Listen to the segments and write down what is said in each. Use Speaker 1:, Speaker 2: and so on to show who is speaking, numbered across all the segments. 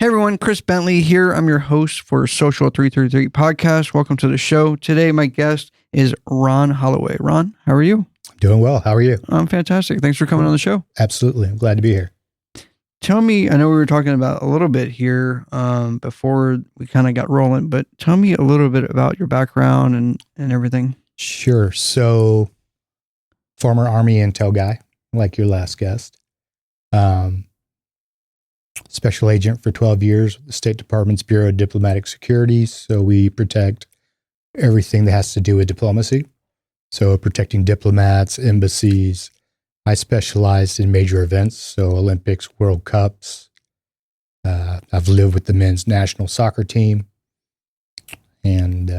Speaker 1: Hey everyone, Chris Bentley here. I'm your host for Social 333 Podcast. Welcome to the show. Today, my guest is Ron Holloway. Ron, how are you?
Speaker 2: Doing well. How are you?
Speaker 1: I'm fantastic. Thanks for coming on the show.
Speaker 2: Absolutely. I'm glad to be here.
Speaker 1: Tell me, I know we were talking about a little bit here before we kind of got rolling, but tell me a little bit about your background and everything.
Speaker 2: Sure. So, former Army intel guy, like your last guest. Special agent for 12 years with the State Department's Bureau of Diplomatic Security. So we protect everything that has to do with diplomacy. So protecting diplomats, embassies. I specialized in major events, so Olympics, World Cups. I've lived with the men's national soccer team, and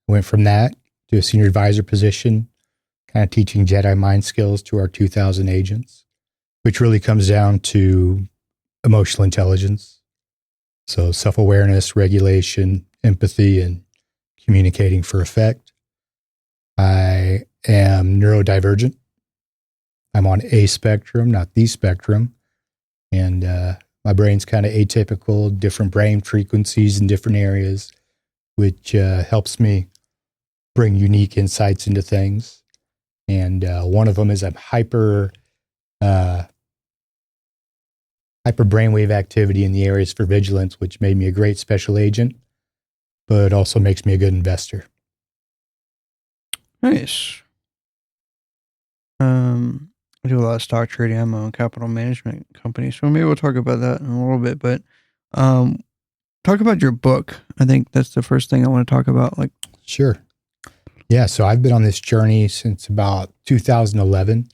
Speaker 2: went from that to a senior advisor position, kind of teaching Jedi mind skills to our 2,000 agents, which really comes down to emotional intelligence. So self-awareness, regulation, empathy, and communicating for effect. I am neurodivergent. I'm on a spectrum, not the spectrum. And my brain's kind of atypical, different brain frequencies in different areas, which helps me bring unique insights into things. And one of them is I'm hyper brainwave activity in the areas for vigilance, which made me a great special agent, but also makes me a good investor.
Speaker 1: Nice. I do a lot of stock trading. I'm my own capital management company, so maybe we'll talk about that in a little bit. But talk about your book. I think that's the first thing I want to talk about.
Speaker 2: Sure. Yeah, so I've been on this journey since about 2011.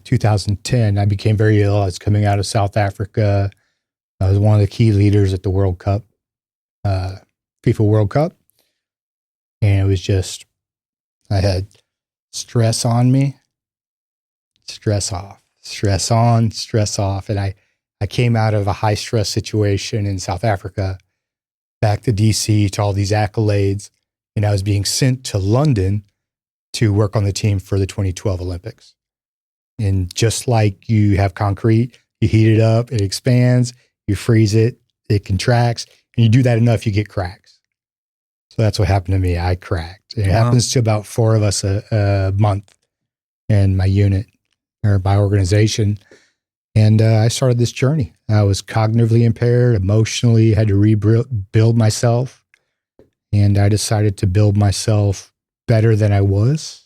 Speaker 2: 2010, I became very ill. I was coming out of South Africa. I was one of the key leaders at the World Cup, FIFA World Cup. And it was just, I had stress on me, stress off, stress on, stress off. And I came out of a high stress situation in South Africa, back to DC to all these accolades. And I was being sent to London to work on the team for the 2012 Olympics. And just like you have concrete, you heat it up, it expands, you freeze it, it contracts, and you do that enough, you get cracks. So that's what happened to me. I cracked. It happens to about 4 of us a month in my unit or my organization. And I started this journey. I was cognitively impaired, emotionally, had to rebuild myself. And I decided to build myself better than I was.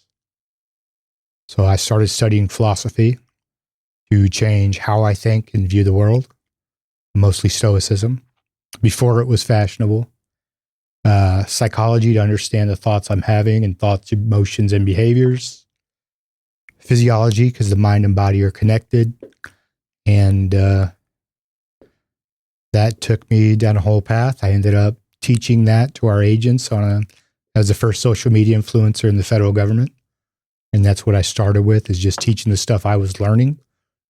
Speaker 2: So I started studying philosophy to change how I think and view the world, mostly Stoicism, before it was fashionable. Psychology to understand the thoughts I'm having and thoughts, emotions, and behaviors. Physiology, because the mind and body are connected. And that took me down a whole path. I ended up teaching that to our agents as the first social media influencer in the federal government. And that's what I started with, is just teaching the stuff I was learning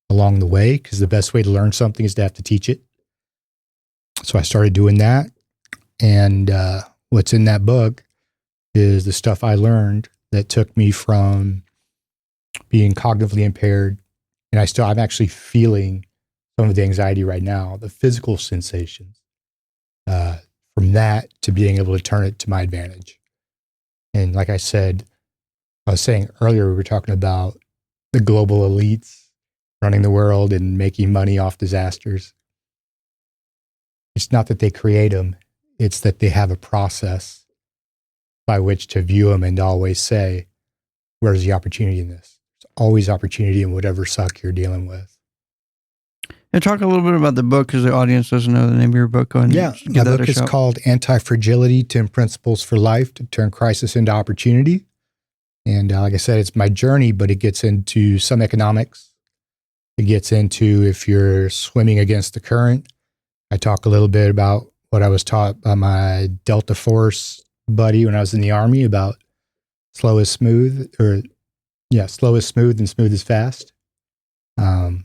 Speaker 2: along the way, because the best way to learn something is to have to teach it. So I started doing that. And what's in that book is the stuff I learned that took me from being cognitively impaired. And I'm actually feeling some of the anxiety right now, the physical sensations, from that to being able to turn it to my advantage. And like I said, I was saying earlier, we were talking about the global elites running the world and making money off disasters. It's not that they create them. It's that they have a process by which to view them and to always say, where's the opportunity in this? There's always opportunity in whatever suck you're dealing with.
Speaker 1: And talk a little bit about the book, because the audience doesn't know the name of your book. Go ahead and
Speaker 2: my book is called Anti-Fragility: 10 Principles for Life to Turn Crisis into Opportunity. And like I said, it's my journey, but it gets into some economics. It gets into if you're swimming against the current. I talk a little bit about what I was taught by my Delta Force buddy when I was in the Army about slow is smooth, slow is smooth and smooth is fast. And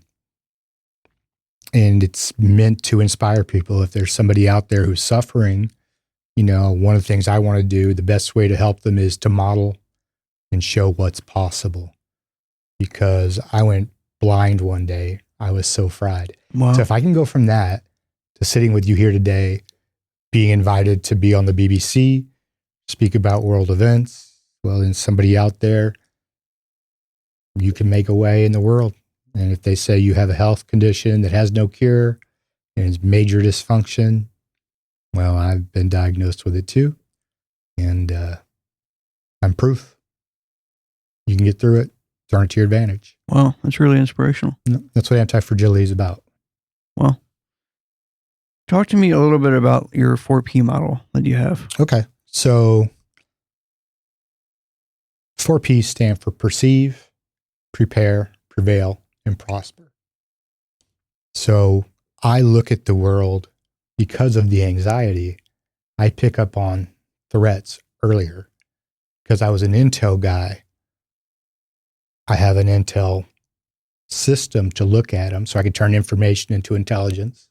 Speaker 2: it's meant to inspire people. If there's somebody out there who's suffering, one of the things I want to do, the best way to help them is to model and show what's possible. Because I went blind one day. I was so fried.
Speaker 1: Wow.
Speaker 2: So if I can go from that to sitting with you here today, being invited to be on the BBC, speak about world events. Well, then somebody out there, you can make a way in the world. And if they say you have a health condition that has no cure and it's major dysfunction, well, I've been diagnosed with it too. And I'm proof. You can get through it, turn it to your advantage.
Speaker 1: Wow, that's really inspirational.
Speaker 2: That's what anti-fragility is about.
Speaker 1: Well, talk to me a little bit about your 4P model that you have.
Speaker 2: Okay. So 4P stand for perceive, prepare, prevail, and prosper. So I look at the world because of the anxiety. I pick up on threats earlier because I was an intel guy. I have an intel system to look at them so I can turn information into intelligence.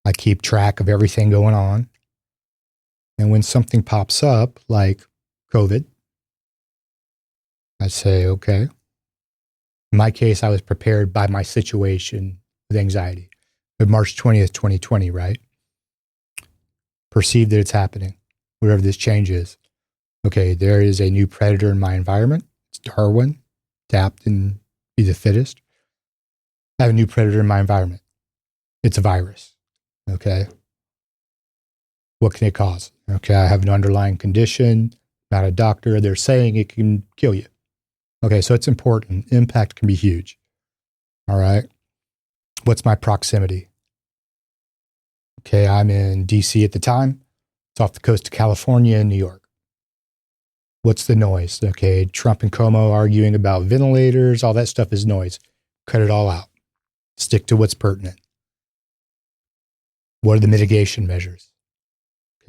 Speaker 2: I keep track of everything going on. And when something pops up, like COVID, I say, okay. In my case, I was prepared by my situation with anxiety. But March 20th, 2020, right? Perceive that it's happening, whatever this change is. Okay, there is a new predator in my environment. It's Darwin, adapt and be the fittest. I have a new predator in my environment. It's a virus. Okay. What can it cause? Okay, I have an underlying condition, not a doctor. They're saying it can kill you. Okay, so it's important. Impact can be huge. All right. What's my proximity? Okay, I'm in DC at the time. It's off the coast of California and New York. What's the noise? Okay, Trump and Cuomo arguing about ventilators, all that stuff is noise. Cut it all out. Stick to what's pertinent. What are the mitigation measures?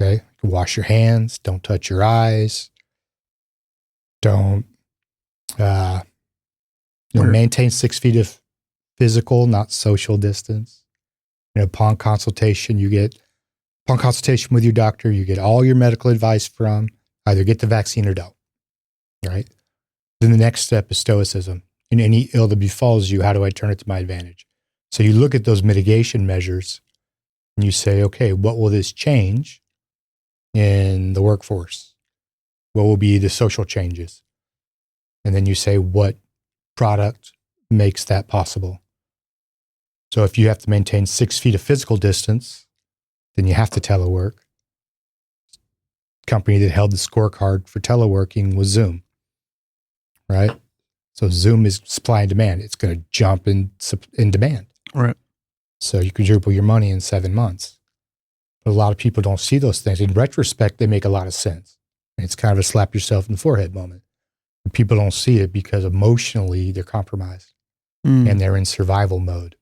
Speaker 2: Okay, wash your hands, don't touch your eyes, don't maintain 6 feet of physical, not social distance. Upon consultation with your doctor, you get all your medical advice from either get the vaccine or don't. Right? Then the next step is stoicism. In any ill that befalls you, how do I turn it to my advantage? So you look at those mitigation measures and you say, okay, what will this change in the workforce? What will be the social changes? And then you say, what product makes that possible? So if you have to maintain 6 feet of physical distance, then you have to telework. The company that held the scorecard for teleworking was Zoom, right? So Zoom is supply and demand. It's going to jump in demand.
Speaker 1: Right.
Speaker 2: So you quadruple your money in 7 months. But a lot of people don't see those things. In retrospect, they make a lot of sense. And it's kind of a slap yourself in the forehead moment. But people don't see it because emotionally they're compromised and they're in survival mode.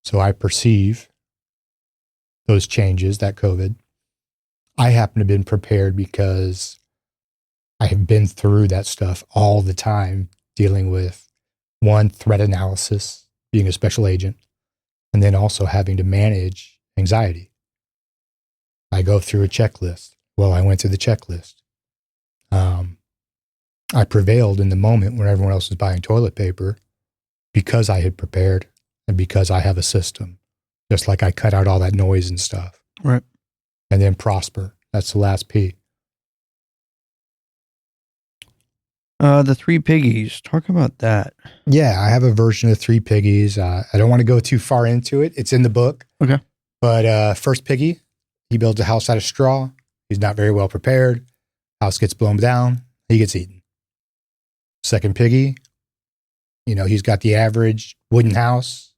Speaker 2: So I perceive those changes, that COVID. I happen to have been prepared because I have been through that stuff all the time, dealing with one, threat analysis, being a special agent, and then also having to manage anxiety. I go through a checklist. Well, I went through the checklist. I prevailed in the moment when everyone else was buying toilet paper because I had prepared and because I have a system, just like I cut out all that noise and stuff.
Speaker 1: Right.
Speaker 2: And then prosper. That's the last P.
Speaker 1: The 3 Piggies. Talk about that.
Speaker 2: Yeah, I have a version of 3 Piggies. I don't want to go too far into it. It's in the book.
Speaker 1: Okay.
Speaker 2: But first Piggy, he builds a house out of straw. He's not very well prepared. House gets blown down. He gets eaten. Second Piggy, he's got the average wooden house,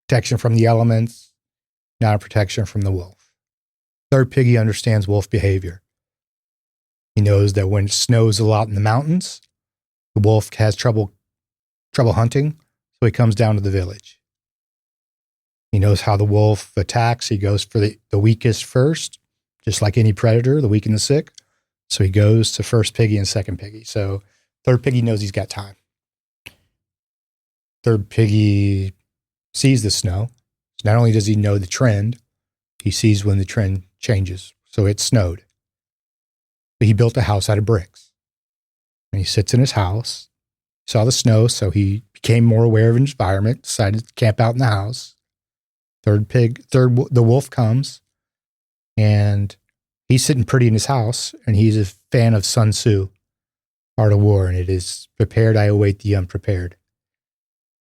Speaker 2: protection from the elements, not a protection from the wolf. Third Piggy understands wolf behavior. He knows that when it snows a lot in the mountains, the wolf has trouble hunting, so he comes down to the village. He knows how the wolf attacks. He goes for the weakest first, just like any predator, the weak and the sick. So he goes to first Piggy and second Piggy. So third Piggy knows he's got time. Third Piggy sees the snow. So not only does he know the trend, he sees when the trend changes. So it snowed. But he built a house out of bricks. And he sits in his house, saw the snow, so he became more aware of his environment, decided to camp out in the house. The wolf comes, and he's sitting pretty in his house, and he's a fan of Sun Tzu, Art of War, and it is prepared, I await the unprepared.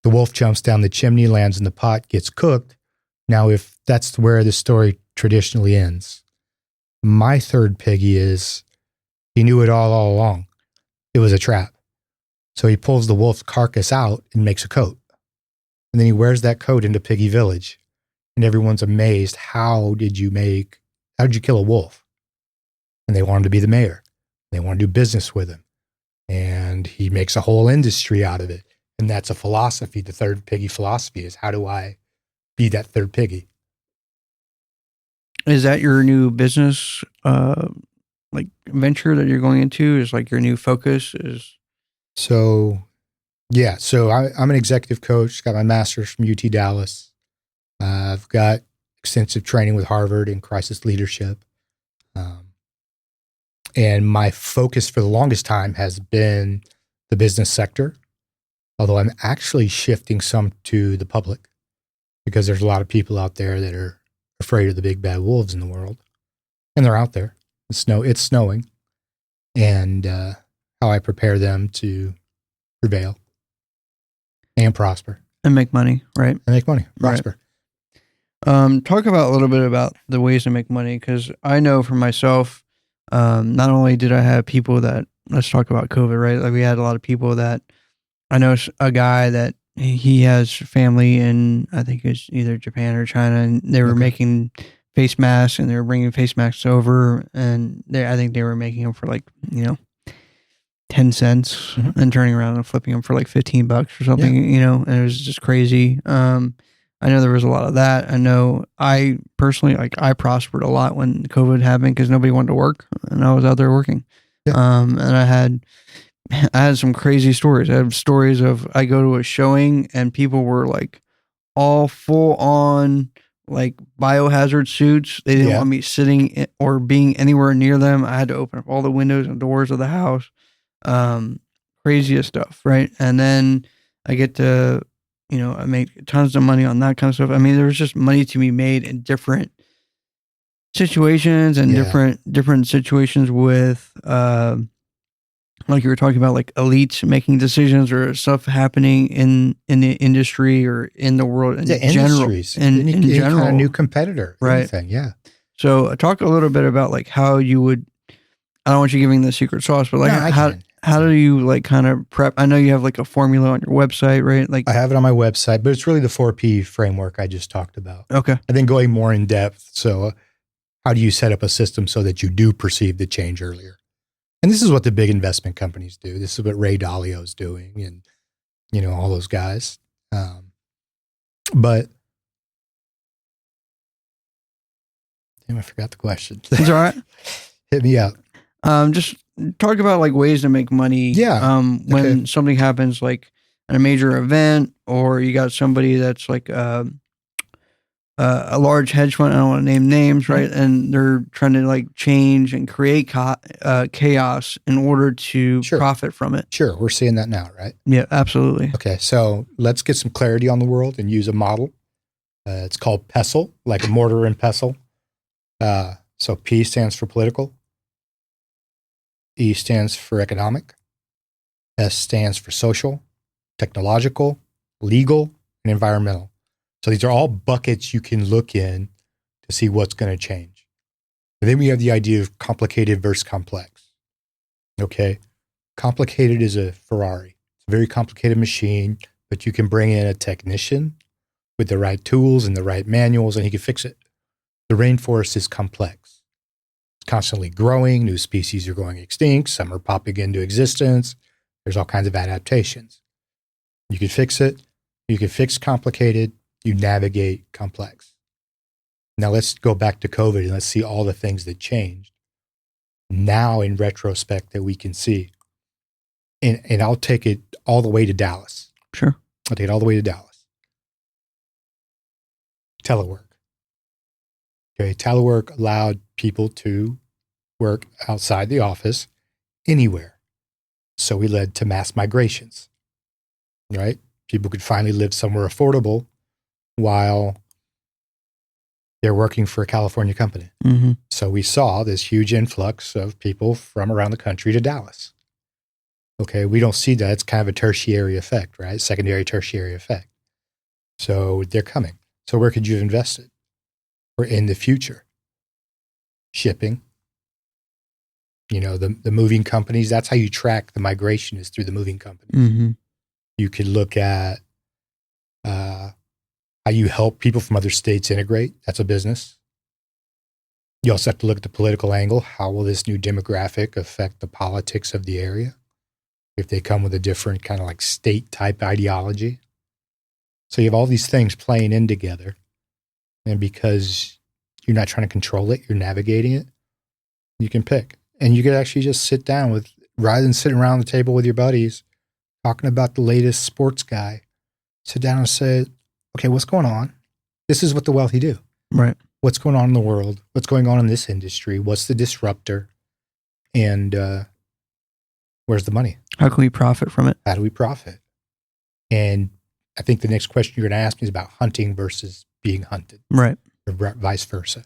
Speaker 2: The wolf jumps down the chimney, lands in the pot, gets cooked. Now, if that's where the story traditionally ends, my third piggy is he knew it all along. It was a trap. So he pulls the wolf's carcass out and makes a coat. And then he wears that coat into Piggy Village. And everyone's amazed. How did you kill a wolf? And they want him to be the mayor. They want to do business with him. And he makes a whole industry out of it. And that's a philosophy. The third piggy philosophy is, how do I be that third piggy?
Speaker 1: Is that your new business like venture that you're going into? Is like your new focus?
Speaker 2: So I'm an executive coach. Got my master's from UT Dallas. I've got extensive training with Harvard in crisis leadership. And my focus for the longest time has been the business sector, although I'm actually shifting some to the public because there's a lot of people out there that are afraid of the big bad wolves in the world. And they're out there. It's snowing. And how I prepare them to prevail and prosper.
Speaker 1: And make money, right?
Speaker 2: And make money, prosper.
Speaker 1: Right. Talk about a little bit about the ways to make money, because I know for myself, not only did I have people that, let's talk about COVID, right? Like we had a lot of people that, I know a guy that he has family in, I think it's either Japan or China, and they were making face masks, and they were bringing face masks over, and I think they were making them for like, 10 cents and turning around and flipping them for like $15 or something, and it was just crazy. I know there was a lot of that. I know I personally, I prospered a lot when COVID happened because nobody wanted to work, and I was out there working. Yeah. And I had some crazy stories. I have stories of, I go to a showing and people were like all full on like biohazard suits. They didn't want me sitting or being anywhere near them. I had to open up all the windows and doors of the house. Craziest stuff, right? And then I get to, I make tons of money on that kind of stuff. I mean, there was just money to be made in different situations and different situations with, like you were talking about, like elites making decisions or stuff happening in the industry or in the world in general. In general,
Speaker 2: kind of new competitor,
Speaker 1: right?
Speaker 2: Anything, yeah.
Speaker 1: So talk a little bit about like how you would. I don't want you giving the secret sauce, but like how do you like kind of prep? I know you have like a formula on your website, right? Like
Speaker 2: I have it on my website, but it's really the 4P framework I just talked about.
Speaker 1: Okay.
Speaker 2: And then going more in depth. So how do you set up a system so that you do perceive the change earlier? And this is what the big investment companies do. This is what Ray Dalio's doing and, all those guys. But damn, I forgot the question.
Speaker 1: It's all right.
Speaker 2: Hit me up.
Speaker 1: Just talk about like ways to make money.
Speaker 2: Yeah.
Speaker 1: When something happens like at a major event, or you got somebody that's like a large hedge fund. I don't want to name names, right? And they're trying to like change and create chaos in order to profit from it.
Speaker 2: Sure. We're seeing that now, right?
Speaker 1: Yeah, absolutely.
Speaker 2: Okay. So let's get some clarity on the world and use a model. It's called pestle, like a mortar and pestle. So P stands for political. E stands for economic. S stands for social, technological, legal, and environmental. So these are all buckets you can look in to see what's going to change. And then we have the idea of complicated versus complex. Okay. Complicated is a Ferrari. It's a very complicated machine, but you can bring in a technician with the right tools and the right manuals, and he can fix it. The rainforest is complex. Constantly growing, new species are going extinct, some are popping into existence. There's all kinds of adaptations. You can fix it. You can fix complicated. You navigate complex. Now let's go back to COVID and let's see all the things that changed now in retrospect that we can see. And I'll take it all the way to Dallas.
Speaker 1: Sure.
Speaker 2: I'll take it all the way to Dallas. Telework. Okay, telework allowed people to work outside the office anywhere. So we led to mass migrations, right? People could finally live somewhere affordable while they're working for a California company.
Speaker 1: Mm-hmm.
Speaker 2: So we saw this huge influx of people from around the country to Dallas. Okay, we don't see that. It's kind of a tertiary effect, right? Secondary, tertiary effect. So they're coming. So where could you have invested? Or in the future? Shipping. You know, the moving companies, that's how you track the migration is through the moving companies.
Speaker 1: Mm-hmm.
Speaker 2: You could look at how you help people from other states integrate. That's a business. You also have to look at the political angle. How will this new demographic affect the politics of the area? If they come with a different kind of like state type ideology. So you have all these things playing in together. And because you're not trying to control it, you're navigating it, you can pick. And you could actually just sit down with, rather than sitting around the table with your buddies, talking about the latest sports guy, sit down and say, okay, what's going on? This is what the wealthy do.
Speaker 1: Right.
Speaker 2: What's going on in the world? What's going on in this industry? What's the disruptor? And where's the money?
Speaker 1: How can we profit from it?
Speaker 2: How do we profit? And I think the next question you're going to ask me is about hunting versus being hunted.
Speaker 1: Right.
Speaker 2: Or vice versa.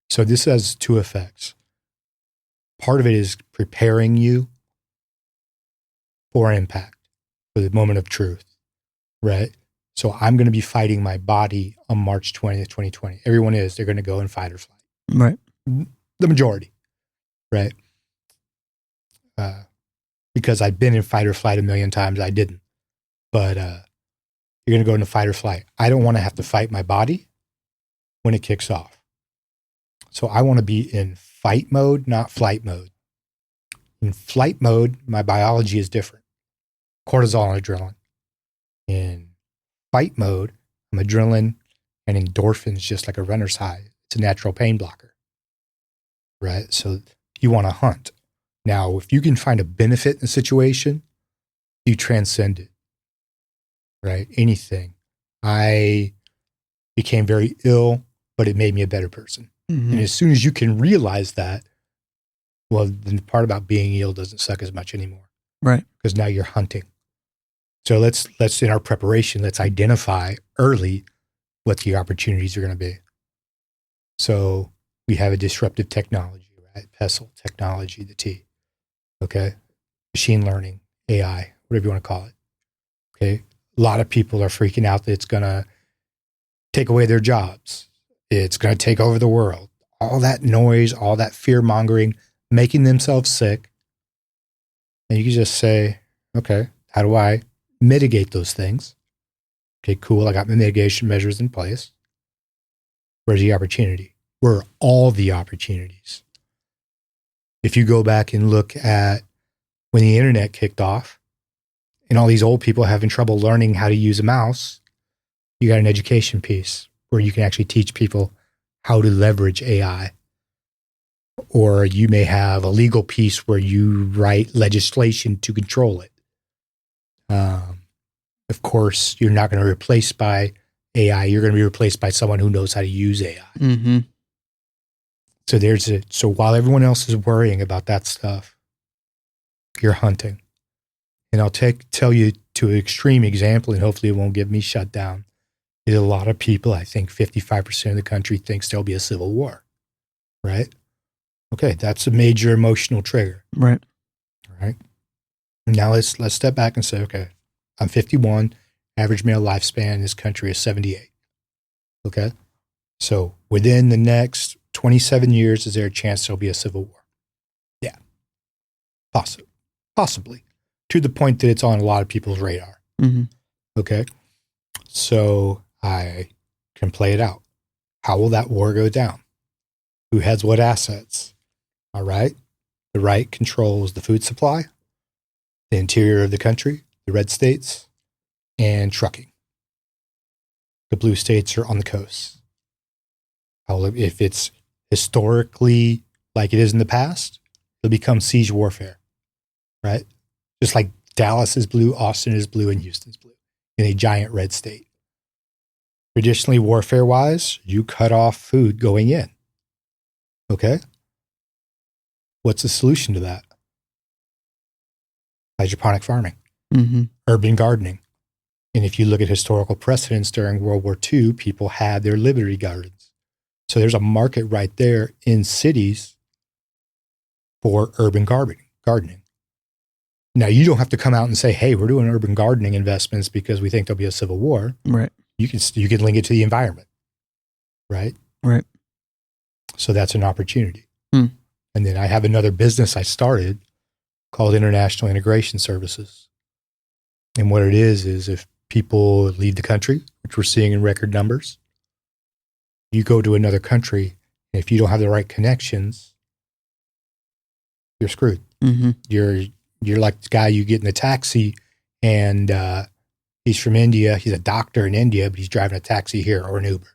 Speaker 2: So this has two effects. Part of it is preparing you for impact, for the moment of truth, right? So I'm going to be fighting my body on March 20th, 2020. Everyone is. They're going to go in fight or flight.
Speaker 1: Right.
Speaker 2: The majority, right? Because I've been in fight or flight a million times. I didn't. But you're going to go into fight or flight. I don't want to have to fight my body when it kicks off. So I want to be in fight mode, not flight mode. In flight mode, my biology is different. Cortisol and adrenaline. In fight mode, I'm adrenaline and endorphins, just like a runner's high. It's a natural pain blocker, right? So you want to hunt. Now, if you can find a benefit in the situation, you transcend it, right? Anything. I became very ill, but it made me a better person.
Speaker 1: Mm-hmm.
Speaker 2: And as soon as you can realize that, well, the part about being ill doesn't suck as much anymore.
Speaker 1: Right.
Speaker 2: Because now you're hunting. So let's in our preparation, let's identify early what the opportunities are going to be. So we have a disruptive technology, right? PESTLE technology, the T. Okay. Machine learning, AI, whatever you want to call it. Okay. A lot of people are freaking out that it's going to take away their jobs. It's going to take over the world. All that noise, all that fear mongering, making themselves sick. And you can just say, okay, how do I mitigate those things? Okay, cool. I got my mitigation measures in place. Where's the opportunity? Where are all the opportunities? If you go back and look at when the internet kicked off and all these old people having trouble learning how to use a mouse, you got an education piece where you can actually teach people how to leverage AI. Or you may have a legal piece where you write legislation to control it. Of course, you're not going to be replaced by AI. You're going to be replaced by someone who knows how to use AI.
Speaker 1: Mm-hmm.
Speaker 2: So while everyone else is worrying about that stuff, you're hunting. And I'll tell you to an extreme example, and hopefully it won't get me shut down. Is a lot of people, I think 55% of the country thinks there'll be a civil war, right? Okay, that's a major emotional trigger.
Speaker 1: Right.
Speaker 2: All right. Now let's step back and say, okay, I'm 51. Average male lifespan in this country is 78. Okay. So within the next 27 years, is there a chance there'll be a civil war? Yeah. Possibly. To the point that it's on a lot of people's radar.
Speaker 1: Mm-hmm.
Speaker 2: Okay. So I can play it out. How will that war go down? Who has what assets? All right. The right controls the food supply, the interior of the country, the red states, and trucking. The blue states are on the coast. If it's historically like it is in the past, it'll become siege warfare, right? Just like Dallas is blue, Austin is blue, and Houston's blue in a giant red state. Traditionally, warfare-wise, you cut off food going in. Okay? What's the solution to that? Hydroponic farming, urban gardening. And if you look at historical precedents during World War II, people had their Liberty Gardens So there's a market right there in cities for urban gardening. Now, you don't have to come out and say, hey, we're doing urban gardening investments because we think there'll be a civil war.
Speaker 1: Right.
Speaker 2: You can link it to the environment, right?
Speaker 1: Right.
Speaker 2: So that's an opportunity.
Speaker 1: Hmm.
Speaker 2: And then I have another business I started called International Integration Services. And what it is if people leave the country, which we're seeing in record numbers, you go to another country, and if you don't have the right connections, you're screwed.
Speaker 1: Mm-hmm.
Speaker 2: You're like the guy you get in the taxi, and he's from India. He's a doctor in India, but he's driving a taxi here or an Uber,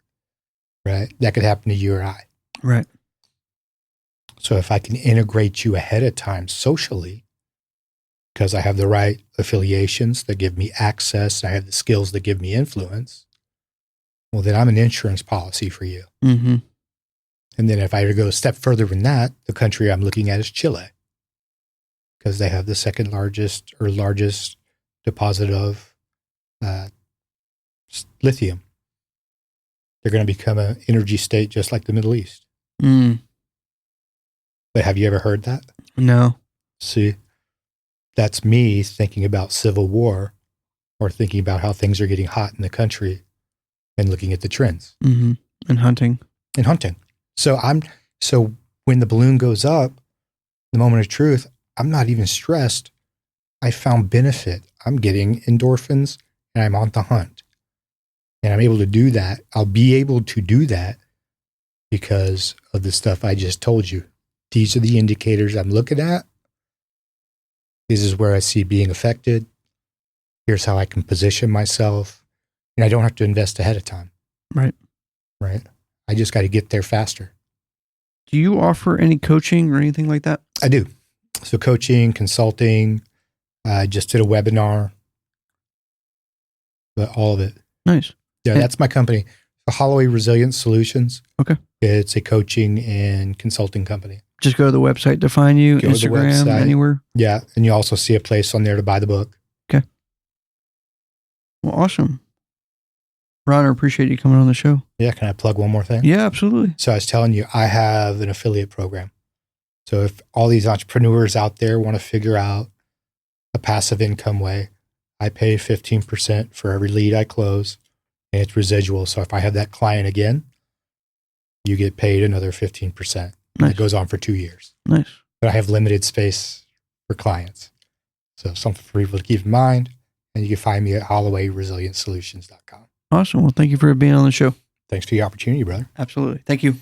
Speaker 2: right? That could happen to you or I.
Speaker 1: Right.
Speaker 2: So if I can integrate you ahead of time socially, because I have the right affiliations that give me access, I have the skills that give me influence, well, then I'm an insurance policy for you.
Speaker 1: Mm-hmm.
Speaker 2: And then if I were to go a step further than that, the country I'm looking at is Chile, because they have the second largest deposit of lithium. They're going to become an energy state just like the Middle East.
Speaker 1: Mm.
Speaker 2: But have you ever heard that?
Speaker 1: No.
Speaker 2: See, that's me thinking about civil war or thinking about how things are getting hot in the country and looking at the trends.
Speaker 1: Mm-hmm. And hunting.
Speaker 2: So when the balloon goes up, the moment of truth, I'm not even stressed. I found benefit. I'm getting endorphins and I'm on the hunt. And I'm able to do that. I'll be able to do that because of the stuff I just told you. These are the indicators I'm looking at. This is where I see being affected. Here's how I can position myself. And I don't have to invest ahead of time.
Speaker 1: Right.
Speaker 2: Right. I just got to get there faster.
Speaker 1: Do you offer any coaching or anything like that?
Speaker 2: I do. So coaching, consulting, I just did a webinar, but all of it.
Speaker 1: Nice.
Speaker 2: Yeah, that's my company. Holloway Resilience Solutions.
Speaker 1: Okay.
Speaker 2: It's a coaching and consulting company.
Speaker 1: Just go to the website to find you,
Speaker 2: Go to the
Speaker 1: Instagram,
Speaker 2: website.
Speaker 1: anywhere.
Speaker 2: Yeah. And you also see a place on there to buy the book.
Speaker 1: Okay. Well, awesome. Ron, I appreciate you coming on the show.
Speaker 2: Yeah. Can I plug one more thing?
Speaker 1: Yeah, absolutely.
Speaker 2: So I was telling you, I have an affiliate program. So if all these entrepreneurs out there want to figure out a passive income way, I pay 15% for every lead I close, and it's residual. So if I have that client again, you get paid another 15%.
Speaker 1: Nice.
Speaker 2: It goes on for 2 years.
Speaker 1: Nice.
Speaker 2: But I have limited space for clients. So something for people to keep in mind. And you can find me at hollowayresilientsolutions.com.
Speaker 1: Awesome. Well, thank you for being on the show.
Speaker 2: Thanks for the opportunity, brother.
Speaker 1: Absolutely. Thank you.